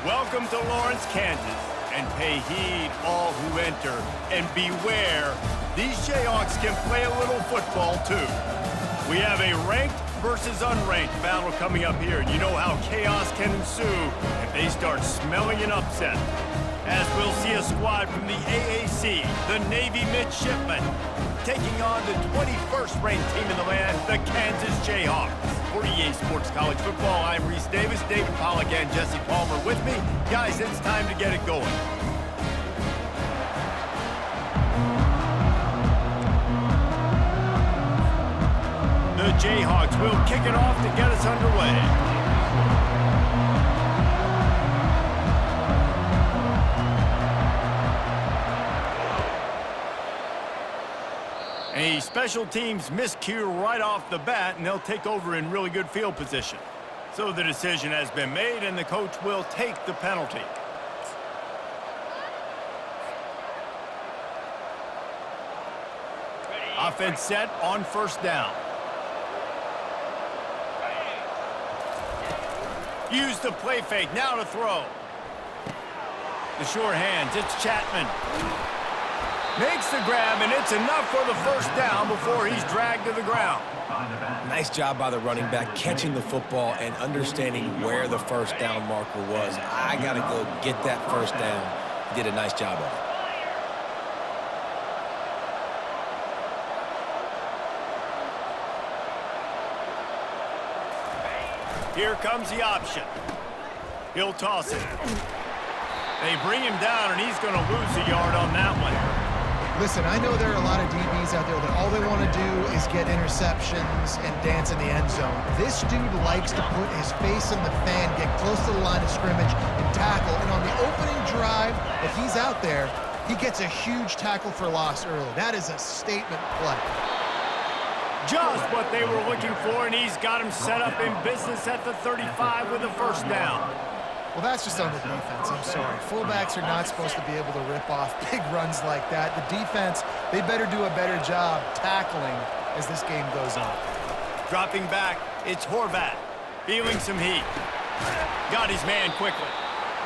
Welcome to Lawrence, Kansas, and pay heed all who enter, and beware, these Jayhawks can play a little football too. We have a ranked versus unranked battle coming up here, and you know how chaos can ensue if they start smelling an upset. As we'll see a squad from the AAC, the Navy Midshipmen, taking on the 21st ranked team in the land, the Kansas Jayhawks. For EA Sports College Football, I'm Reese Davis, David Pollack, and Jesse Palmer with me. Guys, it's time to get it going. The Jayhawks will kick it off to get us underway. A special teams miscue right off the bat, and they'll take over in really good field position. So the decision has been made, and the coach will take the penalty. Offense set on first down. Use the play fake, now to throw. The sure hands, it's Chapman. Makes the grab, and it's enough for the first down before he's dragged to the ground. Nice job by the running back catching the football and understanding where the first down marker was. I got to go get that first down. He did a nice job of it. Here comes the option. He'll toss it. They bring him down, and he's going to lose a yard on that one. Listen, I know there are a lot of DBs out there that all they want to do is get interceptions and dance in the end zone. This dude likes to put his face in the fan, get close to the line of scrimmage, and tackle. And on the opening drive, if he's out there, he gets a huge tackle for loss early. That is a statement play. Just what they were looking for, and he's got him set up in business at the 35 with a first down. Well, that's just on the defense. I'm sorry. Fullbacks are not supposed to be able to rip off big runs like that. The defense, they better do a better job tackling as this game goes on. Dropping back, it's Horvat. Feeling some heat. Got his man quickly.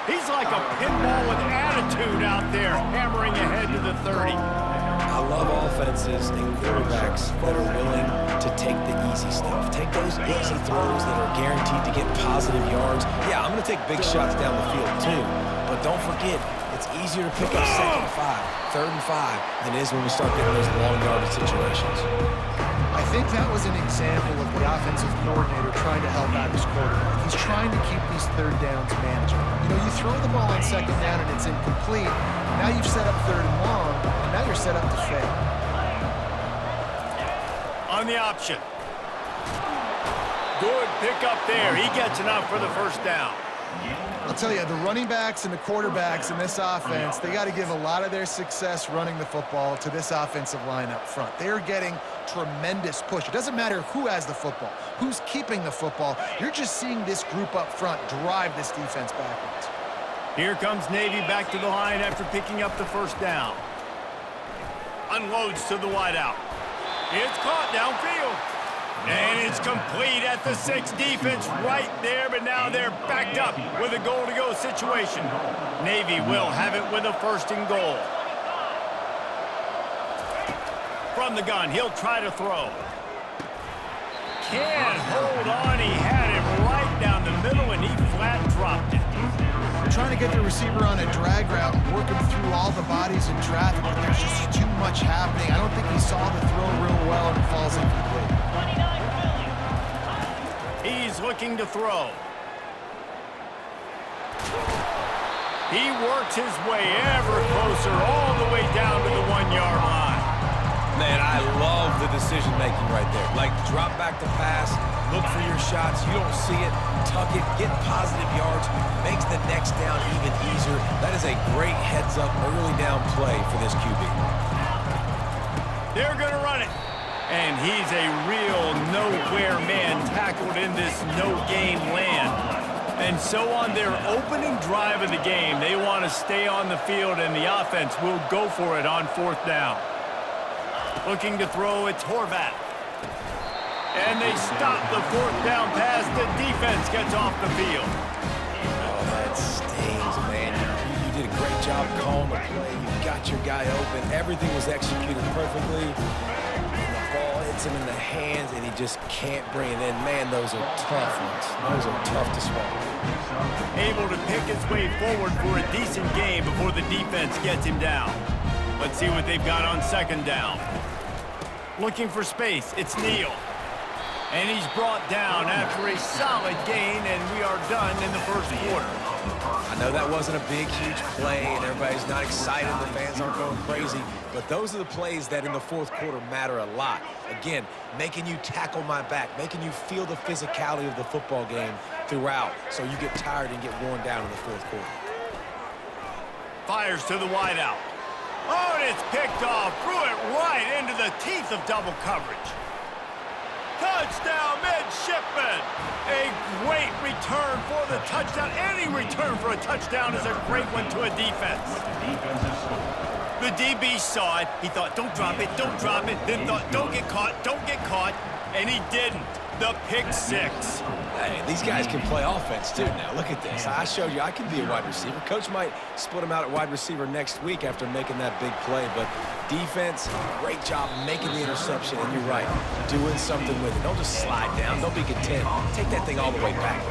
He's like a pinball with attitude out there, hammering ahead to the 30. I love offenses and quarterbacks that are willing to take the easy stuff. Take those easy throws that are guaranteed to get positive yards. Yeah, I'm going to take big shots down the field too. But don't forget, it's easier to pick up second and 5, third and 5 than it is when we start getting those long yardage situations. I think that was an example of the offensive coordinator trying to help out his quarterback. He's trying to keep these third downs manageable. You know, you throw the ball on second down and it's incomplete. Now you've set up third and long, and now you're set up to fail. On the option. Good pick up there. He gets enough for the first down. I'll tell you, the running backs and the quarterbacks in this offense, they got to give a lot of their success running the football to this offensive line up front. They're getting tremendous push. It doesn't matter who has the football, who's keeping the football. You're just seeing this group up front drive this defense backwards. Here comes Navy back to the line after picking up the first down. Unloads to the wideout. It's caught downfield. And it's complete at the 6. Defense right there, but now they're backed up with a goal-to-go situation. Navy will have it with a first and goal. From the gun, he'll try to throw. Can't hold on. He had him right down the middle, and he flat dropped it. They're trying to get the receiver on a drag route, working through all the bodies in traffic, but there's just too much happening. I don't think he saw the throw real well, and it falls incomplete. He's looking to throw. He works his way ever closer, all the way down to the 1-yard line. Man, I love the decision-making right there. Like, drop back to pass, look for your shots. You don't see it, tuck it, get positive yards, makes the next down even easier. That is a great heads-up early down play for this QB. They're going to run it. And he's a real nowhere man tackled in this no-game land. And so on their opening drive of the game, they want to stay on the field, and the offense will go for it on 4th down. Looking to throw, it's Horvat. And they stop the 4th down pass. The defense gets off the field. Oh, that stings, man. You did a great job calling the play. You got your guy open. Everything was executed perfectly. And the ball hits him in the hands, and he just can't bring it in. Man, those are tough ones. Those are tough to swallow. Able to pick his way forward for a decent game before the defense gets him down. Let's see what they've got on second down. Looking for space, it's Neal. And he's brought down after a solid gain, and we are done in the first quarter. I know that wasn't a big, huge play, and everybody's not excited. The fans aren't going crazy. But those are the plays that in the fourth quarter matter a lot. Again, making you tackle my back, making you feel the physicality of the football game throughout so you get tired and get worn down in the fourth quarter. Fires to the wideout. Oh, and it's picked off. Threw it right into the teeth of double coverage. Touchdown, midshipman! A great return for the touchdown. Any return for a touchdown is a great one to a defense. The DB saw it. He thought, don't drop it, don't drop it. Then thought, don't get caught. And he didn't. The pick six. Hey, these guys can play offense, too, now. Look at this. I showed you I can be a wide receiver. Coach might split him out at wide receiver next week after making that big play. But defense, great job making the interception. And you're right, doing something with it. Don't just slide down. Don't be content. Take that thing all the way back.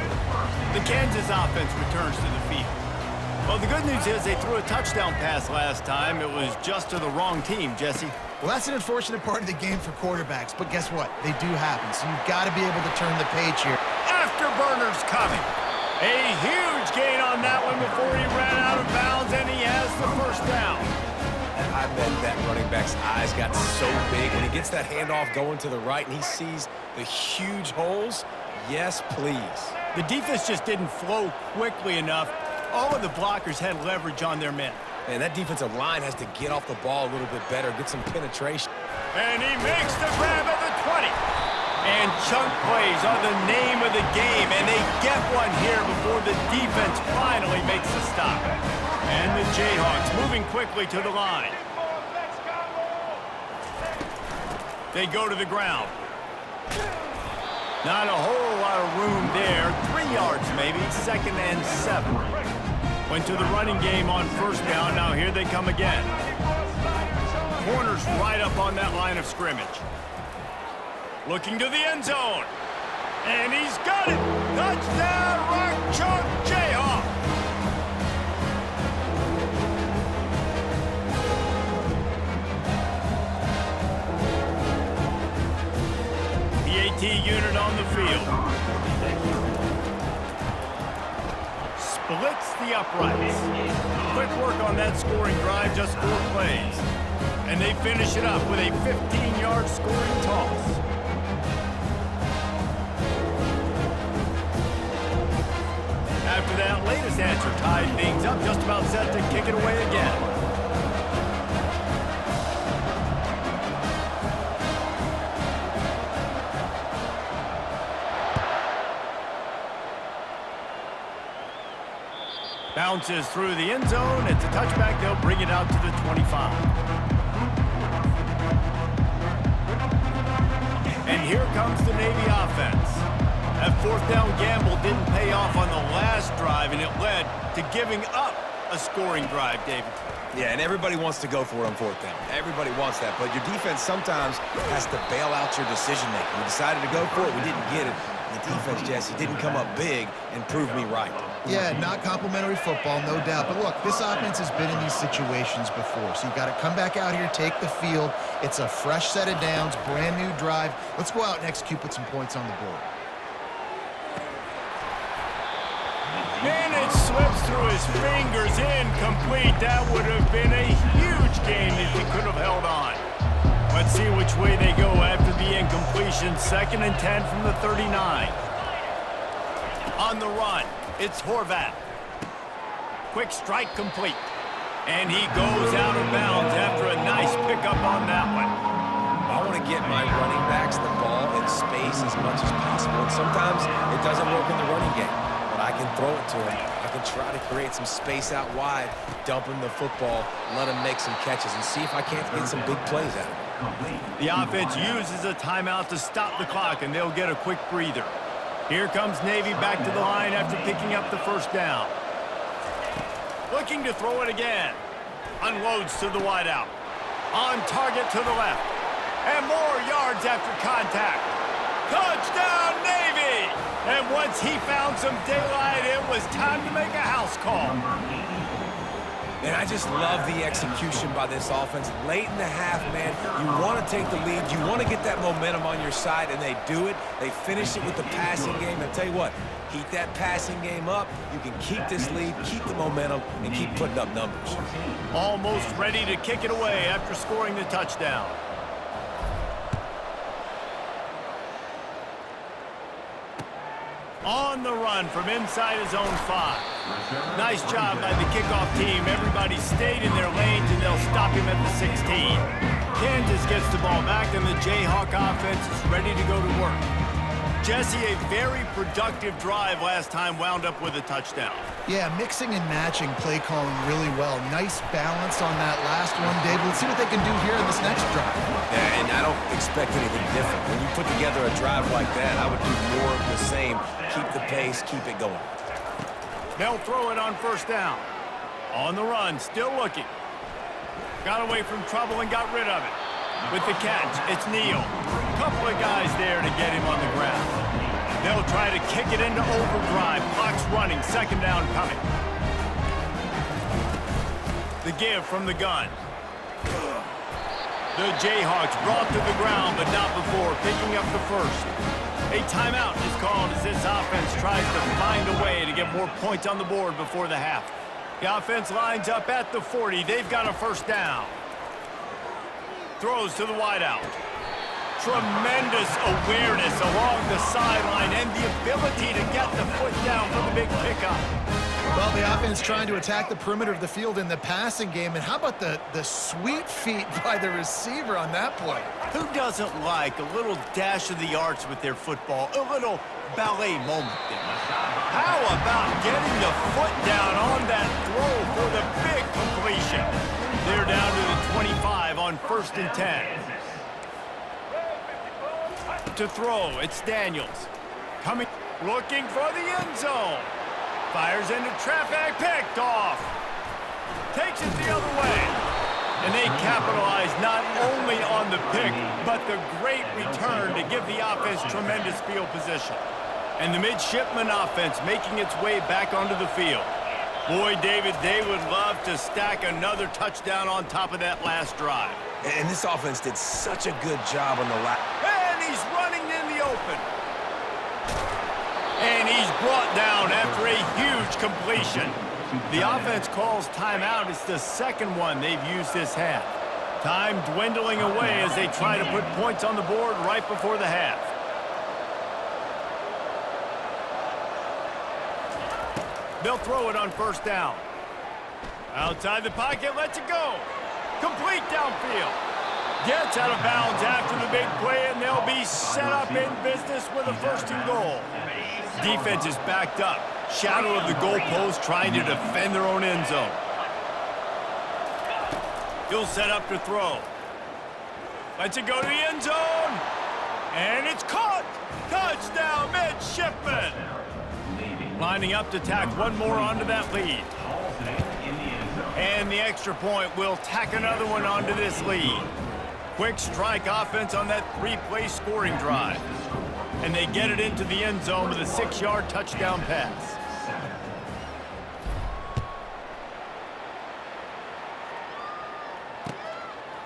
The Kansas offense returns to the field. Well, the good news is they threw a touchdown pass last time. It was just to the wrong team, Jesse. Well, that's an unfortunate part of the game for quarterbacks, but guess what? They do happen, so you've got to be able to turn the page here. Afterburner's coming. A huge gain on that one before he ran out of bounds, and he has the first down. I bet that running back's eyes got so big when he gets that handoff going to the right and he sees the huge holes. Yes, please. The defense just didn't flow quickly enough. All of the blockers had leverage on their men. And that defensive line has to get off the ball a little bit better, get some penetration. And he makes the grab at the 20. And chunk plays are the name of the game, and they get one here before the defense finally makes the stop. And the Jayhawks moving quickly to the line. They go to the ground. Not a whole lot of room there. 3 yards maybe, 2nd and 7. Went to the running game on first down. Now here they come again. Corners right up on that line of scrimmage. Looking to the end zone. And he's got it. Touchdown, Rock Chalk Jayhawk. The AT unit on the field. Splits the uprights. Quick work on that scoring drive, just 4 plays. And they finish it up with a 15-yard scoring toss. After that latest answer tied things up, just about set to kick it away again. Bounces through the end zone. It's a touchback. They'll bring it out to the 25. And here comes the Navy offense. That 4th down gamble didn't pay off on the last drive, and it led to giving up a scoring drive, David. Yeah, and everybody wants to go for it on 4th down. Everybody wants that, but your defense sometimes has to bail out your decision-making. We decided to go for it. We didn't get it. The defense, Jesse, didn't come up big and prove me right. Yeah, not complimentary football, no doubt. But look, this offense has been in these situations before, so you've got to come back out here, take the field. It's a fresh set of downs, brand new drive. Let's go out and execute, put some points on the board. And it slips through his fingers, incomplete. That would have been a huge gain if he could have held on. Let's see which way they go after the incompletion. 2nd and 10 from the 39. On the run, it's Horvath. Quick strike complete. And he goes out of bounds after a nice pickup on that one. I want to get my running backs the ball in space as much as possible. And sometimes it doesn't work in the running game. But I can throw it to him. I can try to create some space out wide, dump him the football, let him make some catches, and see if I can't get some big plays out of him. The offense uses a timeout to stop the clock, and they'll get a quick breather. Here comes Navy back to the line after picking up the first down. Looking to throw it again. Unloads to the wideout. On target to the left. And more yards after contact. Touchdown, Navy! And once he found some daylight, it was time to make a house call. And I just love the execution by this offense. Late in the half, man, you want to take the lead. You want to get that momentum on your side, and they do it. They finish it with the passing game. And I'll tell you what, keep that passing game up. You can keep this lead, keep the momentum, and keep putting up numbers. Almost ready to kick it away after scoring the touchdown. On the run from inside his own 5. Nice job by the kickoff team. Everybody stayed in their lanes, and they'll stop him at the 16. Kansas gets the ball back, and the Jayhawk offense is ready to go to work. Jesse, a very productive drive last time wound up with a touchdown. Yeah, mixing and matching play calling really well. Nice balance on that last one, David. Let's see what they can do here in this next drive. Yeah, and I don't expect anything different. When you put together a drive like that, I would do more of the same. Keep the pace, keep it going. They'll throw it on first down. On the run, still looking. Got away from trouble and got rid of it. With the catch, it's Neal. Couple of guys there to get him on the ground. They'll try to kick it into overdrive. Clock's running, second down coming. The give from the gun. The Jayhawks brought to the ground, but not before picking up the first. A timeout is called as this offense tries to find a way to get more points on the board before the half. The offense lines up at the 40. They've got a first down. Throws to the wideout. Tremendous awareness along the sideline and the ability to get the foot down for the big pickup. Well, the offense trying to attack the perimeter of the field in the passing game. And how about the sweet feet by the receiver on that play? Who doesn't like a little dash of the arts with their football? A little ballet moment there. How about getting the foot down on that throw for the big completion? They're down to the 25 on 1st and 10. To throw, it's Daniels. Coming, looking for the end zone. Fires into traffic, picked off. Takes it the other way. And they capitalize not only on the pick, but the great return to give the offense tremendous field position. And the midshipman offense making its way back onto the field. Boy, David, they would love to stack another touchdown on top of that last drive. And this offense did such a good job on the last. And he's running in the open. And he's brought down after a huge completion. The offense calls timeout. It's the second one they've used this half. Time dwindling away as they try to put points on the board right before the half. They'll throw it on first down. Outside the pocket, lets it go. Complete downfield. Gets out of bounds after the big play, and they'll be set up in business with a 1st and goal. Defense is backed up. Shadow of the goalpost trying to defend their own end zone. He'll set up to throw. Lets it go to the end zone. And it's caught. Touchdown, midshipman. Lining up to tack one more onto that lead. And the extra point will tack another one onto this lead. Quick strike offense on that 3-play scoring drive. And they get it into the end zone with a 6-yard touchdown pass.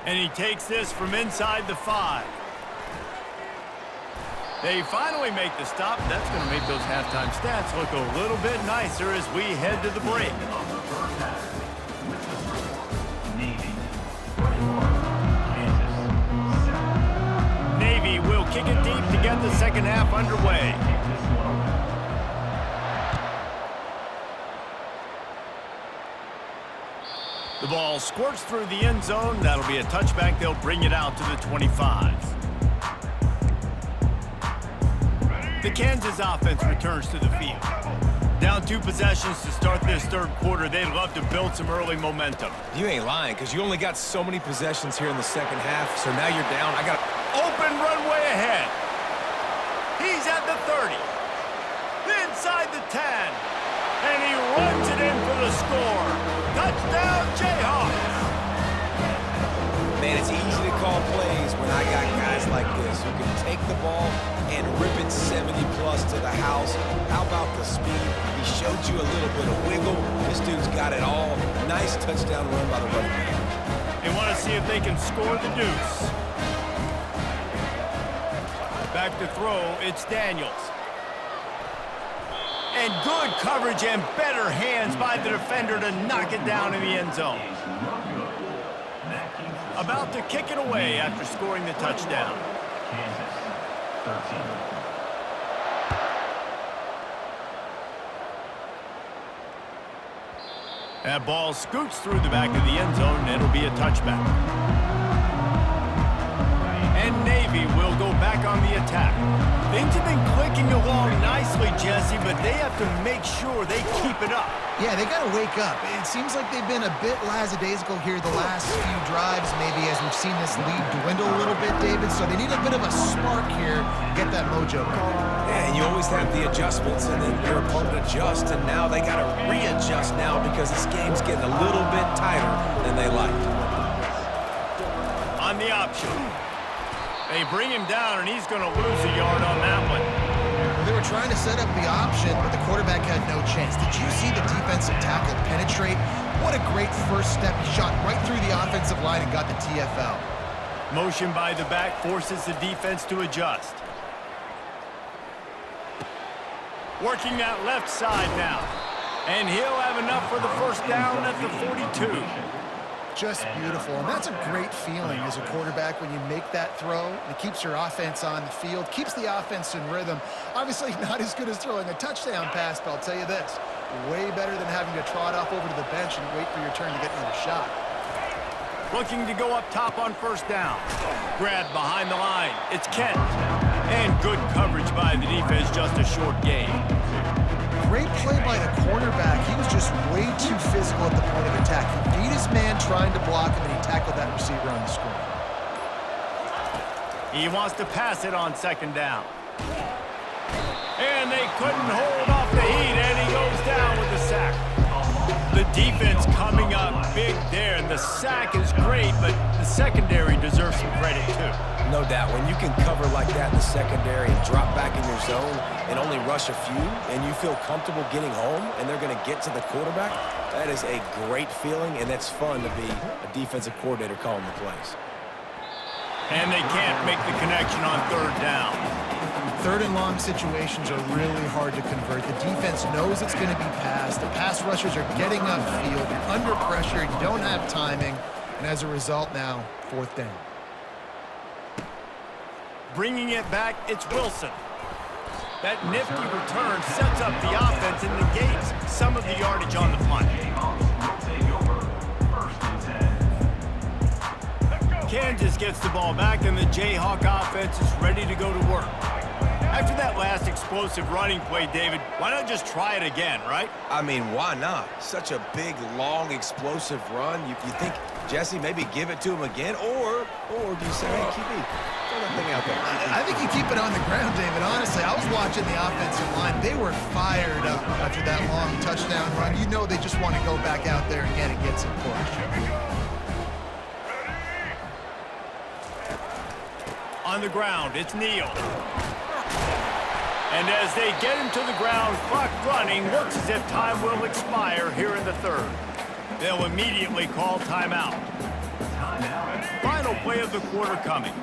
And he takes this from inside the 5. They finally make the stop. That's going to make those halftime stats look a little bit nicer as we head to the break. Navy will kick it deep to get the second half underway. The ball squirts through the end zone. That'll be a touchback. They'll bring it out to the 25. The Kansas offense returns to the field. Down 2 possessions to start this third quarter. They'd love to build some early momentum. You ain't lying, because you only got so many possessions here in the second half, so now you're down. Open runway ahead. He's at the 30. inside the 10. And he runs it in for the score. Touchdown, Jayhawks. Man, it's easy to call plays when I got guys like this who can take the ball and rip it 70-plus to the house. How about the speed? He showed you a little bit of wiggle. This dude's got it all. Nice touchdown run by the running back. They want to see if they can score the deuce. Back to throw, it's Daniels. And good coverage and better hands by the defender to knock it down in the end zone. About to kick it away after scoring the touchdown. Kansas, 13. That ball scoots through the back of the end zone, and it'll be a touchback. And Navy will go back on the attack. Things have been clicking along nicely, Jesse, but they have to make sure they keep it up. Yeah, they got to wake up. It seems like they've been a bit lackadaisical here the last few drives, maybe as we've seen this lead dwindle a little bit, David. So they need a bit of a spark here to get that mojo going. Yeah, and you always have the adjustments, and then your opponent adjusts, and now they got to readjust now because this game's getting a little bit tighter than they liked. On the option. They bring him down, and he's going to lose a yard on that one. They were trying to set up the option, but the quarterback had no chance. Did you see the defensive tackle penetrate? What a great first step. He shot right through the offensive line and got the TFL. Motion by the back forces the defense to adjust. Working that left side now. And he'll have enough for the first down at the 42. Just beautiful, and that's a great feeling as a quarterback when you make that throw. It keeps your offense on the field, keeps the offense in rhythm. Obviously not as good as throwing a touchdown pass, but I'll tell you this, way better than having to trot off over to the bench and wait for your turn to get another shot. Looking to go up top on first down. Grab behind the line. It's Kent. And good coverage by the defense, just a short gain. Great play by the cornerback. He was just way too physical at the point of attack. He beat his man trying to block him, and he tackled that receiver on the screen. He wants to pass it on second down. And they couldn't hold off the heat, and he goes down with the sack. The defense coming up big there, and the sack is great, but the secondary deserves some credit too. No doubt. When you can cover like that in the secondary and drop back in your zone and only rush a few, and you feel comfortable getting home, and they're going to get to the quarterback, that is a great feeling, and that's fun to be a defensive coordinator calling the plays. And they can't make the connection on third down. Third and long situations are really hard to convert. The defense knows it's going to be passed. The pass rushers are getting upfield. You're under pressure. You don't have timing. And as a result now, fourth down. Bringing it back, it's Wilson. That nifty return sets up the offense and negates some of the yardage on the punt. Kansas gets the ball back, and the Jayhawk offense is ready to go to work. After that last explosive running play, David, why not just try it again, right? I mean, why not? Such a big, long, explosive run. You think, Jesse, maybe give it to him again? Or do you say, hey, QB, throw that thing out there? I think you keep it on the ground, David. Honestly, I was watching the offensive line. They were fired up after that long touchdown run. You know they just want to go back out there again and get some push. On the ground, it's Neal. And as they get him to the ground, clock running, looks as if time will expire here in the third. They'll immediately call timeout. Final play of the quarter coming.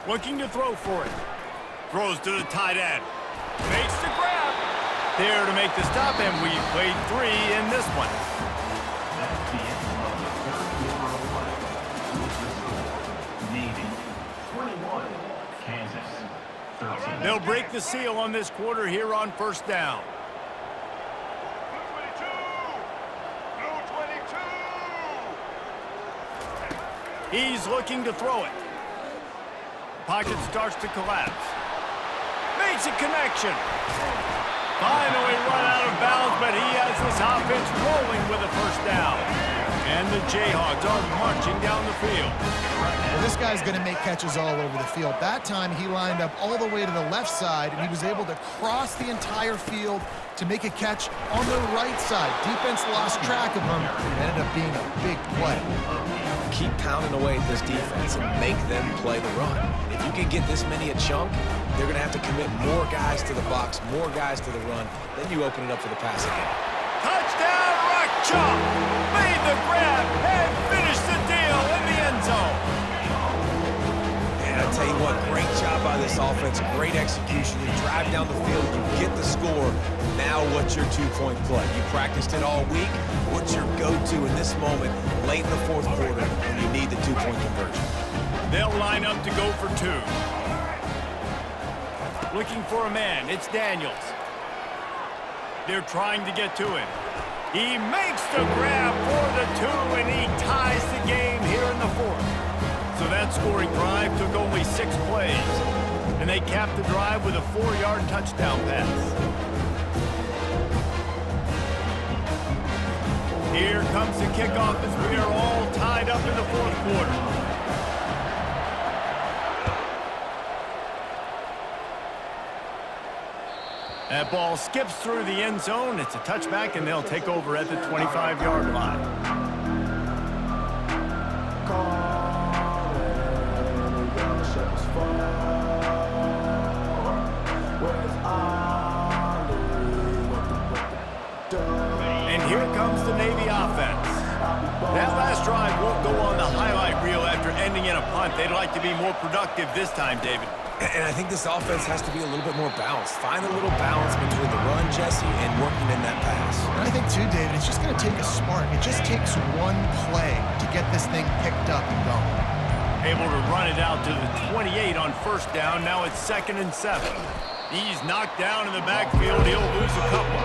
Looking to throw for it. Throws to the tight end. Makes the grab. There to make the stop, and we've played 3 in this one. That's the end of the third quarter of play. Navy, 21. Kansas, 13. They'll break the seal on this quarter here on first down. He's looking to throw it. Pocket starts to collapse. Makes a connection. Finally run out of bounds, but he has this offense rolling with a first down. And the Jayhawks are marching down the field. Well, this guy's going to make catches all over the field. That time, he lined up all the way to the left side, and he was able to cross the entire field to make a catch on the right side. Defense lost track of him, and it ended up being a big play. Keep pounding away at this defense and make them play the run. If you can get this many a chunk, they're going to have to commit more guys to the box, more guys to the run. Then you open it up for the passing game. Touchdown, Rock Chalk! Made the grab and finished the deal in the end zone. And I tell you what, great job by this offense, great execution. You drive down the field, you get the score. Now what's your two-point play? You practiced it all week. What's your go-to in this moment, late in the fourth quarter, when you need the two-point conversion? They'll line up to go for two. Looking for a man, it's Daniels. They're trying to get to him. He makes the grab for the two, and he ties the game here in the fourth. So that scoring drive took only 6 plays, and they capped the drive with a 4-yard touchdown pass. Here comes the kickoff as we are all tied up in the fourth quarter. That ball skips through the end zone. It's a touchback, and they'll take over at the 25-yard line. And here comes the Navy offense. That last drive won't go on the highlight reel after ending in a punt. They'd like to be more productive this time, David. And I think this offense has to be a little bit more balanced. Find a little balance between the run, Jesse, and working in that pass. And I think, too, David, it's just going to take a spark. It just takes one play to get this thing picked up and going. Able to run it out to the 28 on first down. Now it's 2nd and 7. He's knocked down in the backfield. He'll lose a couple.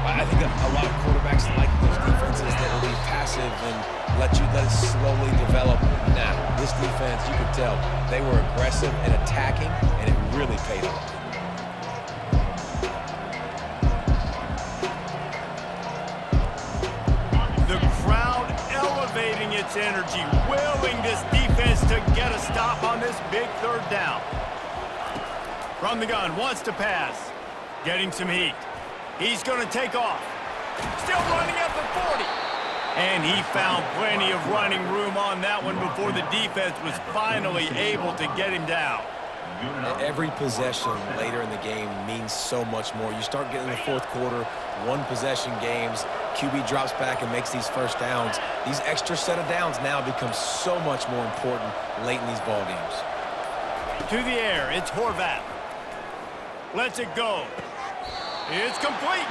I think a lot of quarterbacks like those defenses that will be passive and let it slowly develop. Now, this defense, you could tell, they were aggressive and attacking, and it really paid off. The crowd elevating its energy, willing this defense to get a stop on this big third down. From the gun, wants to pass. Getting some heat. He's going to take off. Still running at the 40. And he found plenty of running room on that one before the defense was finally able to get him down. Every possession later in the game means so much more. You start getting the fourth quarter, one-possession games, QB drops back and makes these first downs. These extra set of downs now become so much more important late in these ball games. To the air, it's Horvath. Lets it go. It's complete.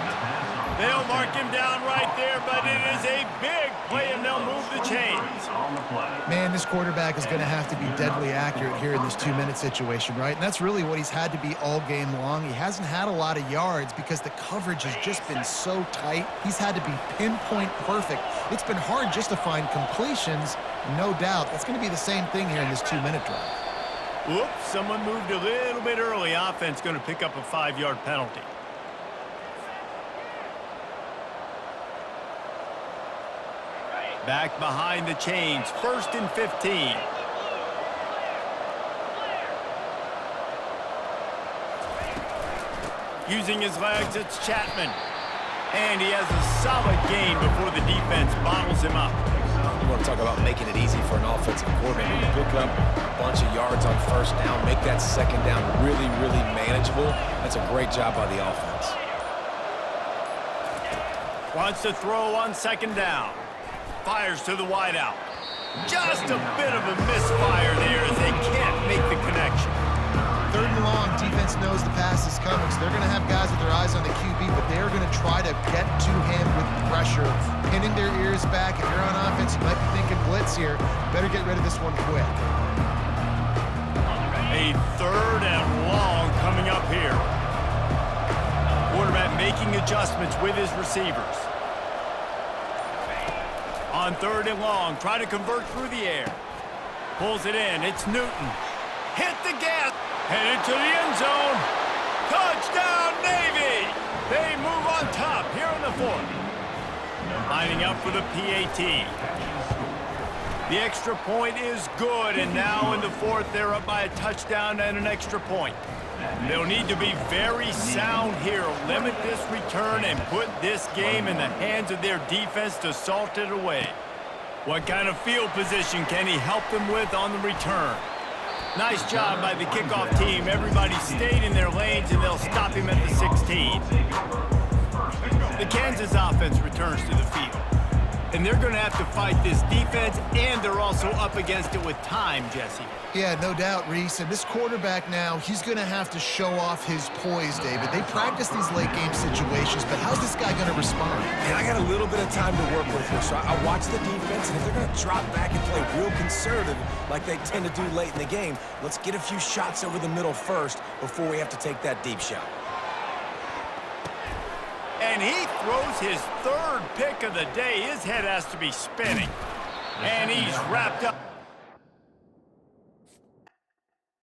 They'll mark him down right there, but it is a big play, and they'll move the chains. Man, this quarterback is going to have to be deadly accurate here in this 2-minute situation, right? And that's really what he's had to be all game long. He hasn't had a lot of yards because the coverage has just been so tight. He's had to be pinpoint perfect. It's been hard just to find completions, no doubt. That's going to be the same thing here in this 2-minute drive. Whoops, someone moved a little bit early. Offense going to pick up a 5-yard penalty. Back behind the chains, 1st and 15. Using his legs, it's Chapman. And he has a solid gain before the defense bottles him up. You want to talk about making it easy for an offensive coordinator to pick up a bunch of yards on first down, make that second down really, really manageable. That's a great job by the offense. Wants to throw on 2nd down. Fires to the wideout. Just a bit of a misfire there as they can't make the connection. 3rd and long, defense knows the pass is coming, so they're going to have guys with their eyes on the QB, but they're going to try to get to him with pressure, pinning their ears back. If you're on offense, you might be thinking blitz here. Better get rid of this one quick. A 3rd and long coming up here. Quarterback making adjustments with his receivers. On 3rd and long, trying to convert through the air. Pulls it in. It's Newton. Hit the gas. Headed to the end zone. Touchdown, Navy! They move on top here in the fourth. Lining up for the PAT. The extra point is good, and now in the fourth, they're up by a touchdown and an extra point. They'll need to be very sound here, limit this return, and put this game in the hands of their defense to salt it away. What kind of field position can he help them with on the return? Nice job by the kickoff team. Everybody stayed in their lanes, and they'll stop him at the 16. The Kansas offense returns to the field. And they're going to have to fight this defense, and they're also up against it with time, Jesse. Yeah, no doubt, Reese. And this quarterback now, he's going to have to show off his poise, David. They practice these late-game situations, but how's this guy going to respond? And I got a little bit of time to work with here, so I watch the defense, and if they're going to drop back and play real conservative like they tend to do late in the game, let's get a few shots over the middle first before we have to take that deep shot. And he throws his third pick of the day. His head has to be spinning. And he's wrapped up.